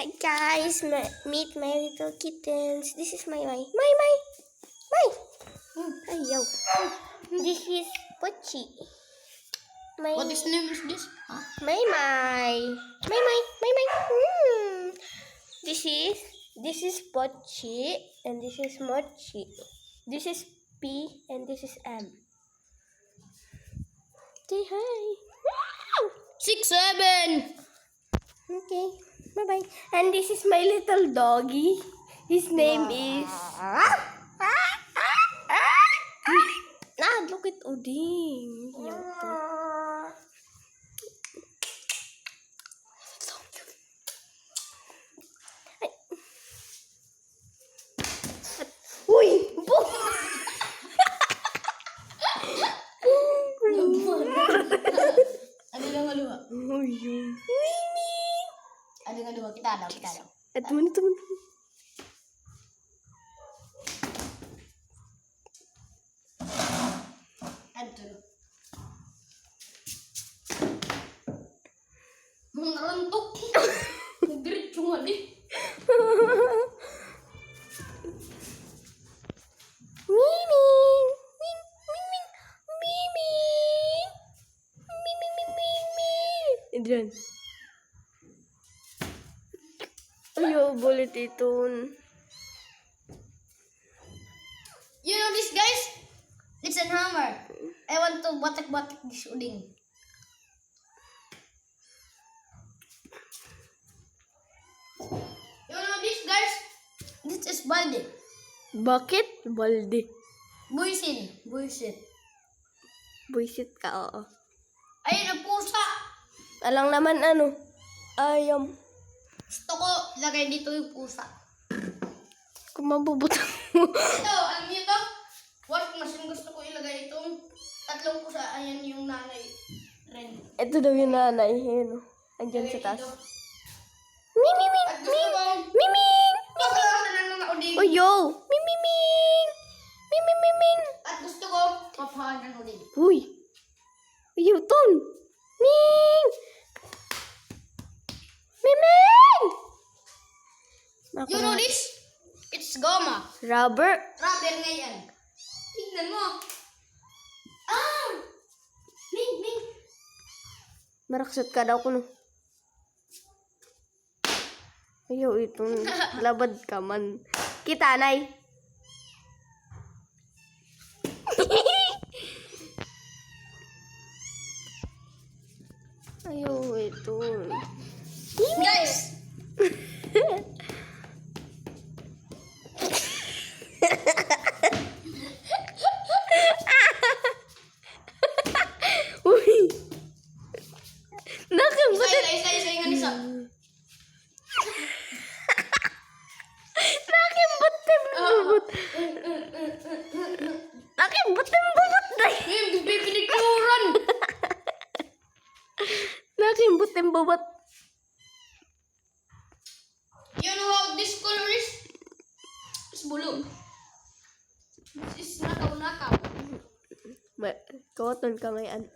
Hi guys, meet my little kittens. This is my. Hi, yo. This is Pochi. What is the name of this? Huh? My. This is Pochi and this is Mochi. This is P and this is M. Say hi. 6, 7. Okay, bye bye. And this is my little doggy. His name is. Look at Odin. Uy! Ano lang aluha? Oh, yun. Ano nga aluha? Kita daw. Ito mo. Ito. Mga rantok. Diretso nga di. Adrian. Ayaw, bulit iton. You know this, guys? It's a hammer. I want to batak-batak this uding. You know this, guys? This is balde. Bakit? Balde. Buisit. Buisit ka, oo. Ayun ang pusa. Alang naman ano? Ayam. Gusto ko lagay dito yung pusa. Kung mabubutang mo. Ito, alam niyo to? Wash machine, gusto ko ilagay itong tatlong pusa. Ayan yung nanay rin. Ito daw yung nanay. Ayan, oh. Andyan sa taas. Ito. Miming! At gusto ko, Miming! pakalatan lang ng uding. Oh, yo! Miming! Miming! At gusto ko, papahan ng uding. Uy! Ayaw, ton! Ning! Miming! You know this? It's goma. Rubber? Rubber nga yan. Tignan mo. Ming. Maraksat ka daw kuno. Ayaw, itong labad ka man. Kita, nay. Ayaw, ito. Guys! Uy! Nakimbutin! Isa nga nisa. Nakimbutin bubut! Nakimbutin bubut, nay! Yung bibinikuran. Nakimbutin bubut! You know how this color is? It's blue. This is nakaw-nakaw. Cotton ka ngayon.